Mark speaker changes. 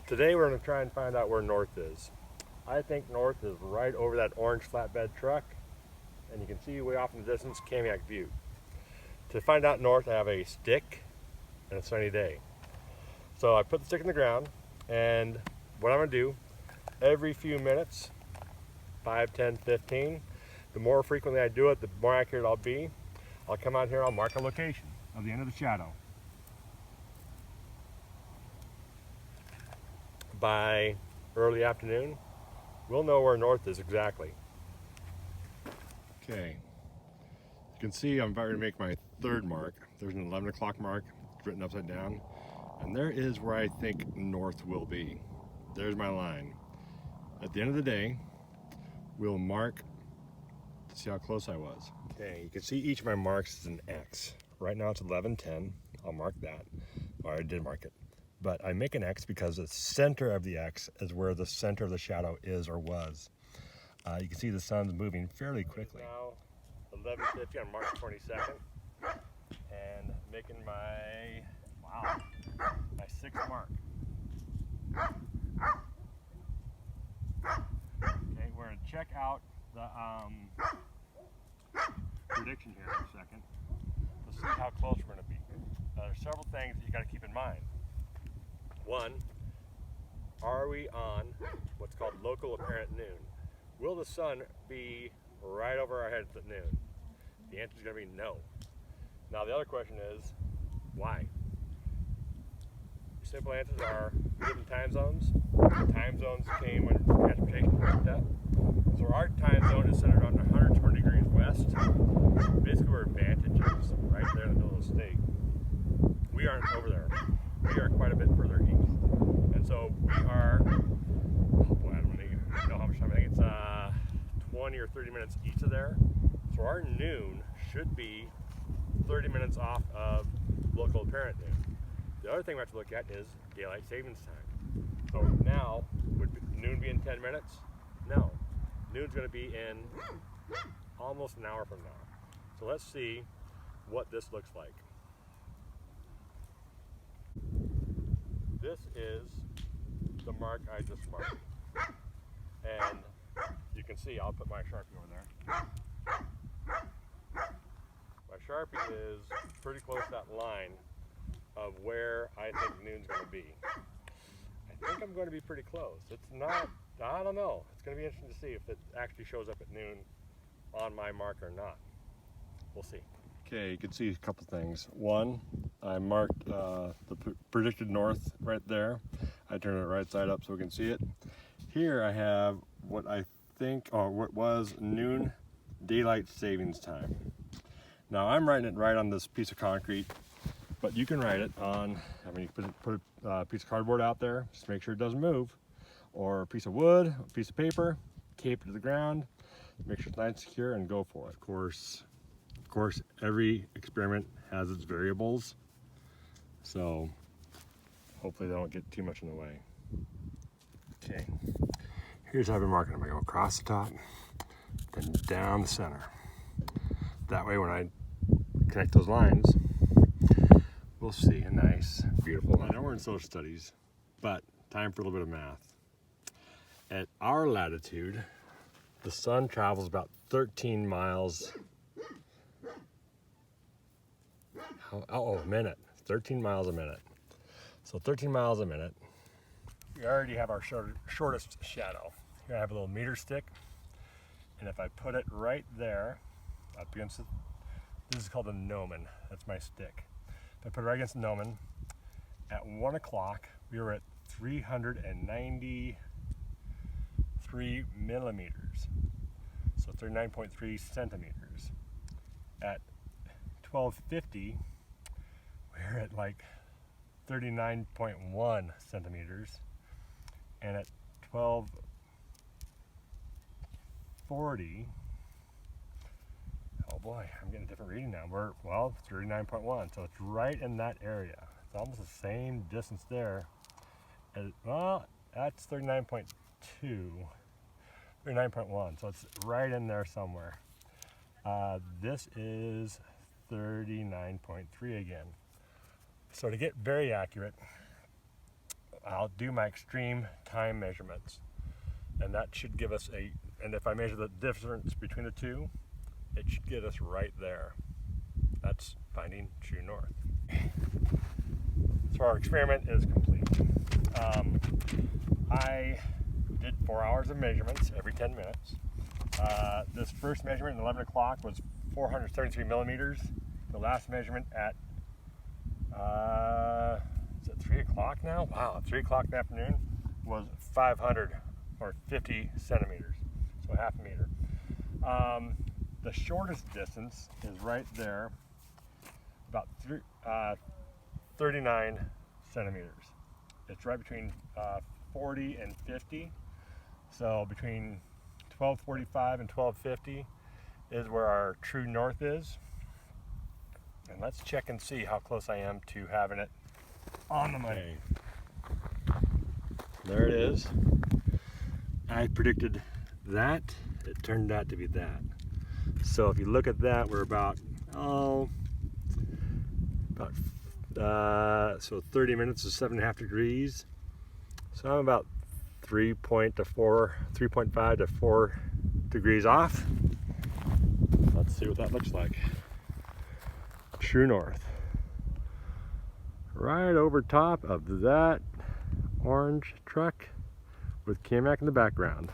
Speaker 1: Today we're going to try and find out where north is. I think north is right over that orange flatbed truck, and you can see way off in the distance Kamiak View. To find out north, I have a stick and a sunny day. So I put the stick in the ground, and what I'm going to do, every few minutes, 5, 10, 15, the more frequently I do it, the more accurate I'll be. I'll come out here, I'll mark a location of the end of the shadow. By early afternoon, we'll know where north is exactly. Okay, you can see I'm about to make my third mark. There's an 11 o'clock mark, it's written upside down, and there is where I think north will be. There's my line. At the end of the day, we'll mark to see how close I was. Okay, you can see each of my marks is an X. Right now it's 11:10. I'll mark that. Or I did mark it. But I make an X because the center of the X is where the center of the shadow is or was. You can see the sun's moving fairly quickly. Now 11:50 on March 22nd, and making my sixth mark. Okay, we're gonna check out the prediction here in a second to see how close we're gonna be. There's several things that you got to keep in mind. One, are we on what's called local apparent noon? Will the sun be right over our heads at noon? The answer is going to be no. Now the other question is, why? Simple answers are different time zones. Time zones came when transportation picked up. So our time zone is centered on 120 degrees west. Basically we're advantages right there in the middle of the state. We aren't over there. We are quite a bit further east. And so we are, oh boy, I don't even know how much time. I think it's 20 or 30 minutes east of there. So our noon should be 30 minutes off of local apparent noon. The other thing we have to look at is daylight savings time. So now, would noon be in 10 minutes? No. Noon's going to be in almost an hour from now. So let's see what this looks like. This is the mark I just marked. And you can see, I'll put my Sharpie over there. My Sharpie is pretty close to that line of where I think noon's going to be. I think I'm going to be pretty close. It's not, I don't know. It's going to be interesting to see if it actually shows up at noon on my mark or not. We'll see. Okay, you can see a couple things. One, I marked the predicted north right there. I turned it right side up so we can see it. Here I have what I think, or what was noon daylight savings time. Now I'm writing it right on this piece of concrete, but you can write it on, you can put a piece of cardboard out there, just make sure it doesn't move, or a piece of wood, a piece of paper, tape it to the ground, make sure it's nice and secure, and go for it. Of course, every experiment has its variables, so hopefully they don't get too much in the way. Okay, here's how I've been marking them. I go across the top, then down the center. That way when I connect those lines, we'll see a nice, beautiful line. I know we're in social studies, but time for a little bit of math. At our latitude, the sun travels about 13 miles a minute. 13 miles a minute. So 13 miles a minute. We already have our shortest shadow. Here I have a little meter stick, and if I put it right there, up against it, this is called a gnomon. That's my stick. If I put it right against the gnomon, at 1 o'clock, we were at 393 millimeters. So 39.3 centimeters. At 12:50, we're at like 39.1 centimeters, and at 12:40, oh boy, I'm getting a different reading now. We're, 39.1, so it's right in that area. It's almost the same distance there. Well, that's 39.2, 39.1, so it's right in there somewhere. This is 39.3 again. So to get very accurate, I'll do my extreme time measurements, and that should give us and if I measure the difference between the two, it should get us right there. That's finding true north. So our experiment is complete. I did 4 hours of measurements every 10 minutes. This first measurement at 11 o'clock was 433 millimeters. The last measurement at, is it 3 o'clock now? Wow, 3 o'clock in the afternoon was 500 or 50 centimeters, so half a meter. The shortest distance is right there, about 39 centimeters. It's right between 40 and 50. So between 1245 and 1250 is where our true north is. And let's check and see how close I am to having it on the money. There it is. I predicted that. It turned out to be that. So if you look at that, we're about so 30 minutes is 7.5 degrees. So I'm about 3.5 to 4 degrees off. Let's see what that looks like. True north. Right over top of that orange truck with K-Mac in the background.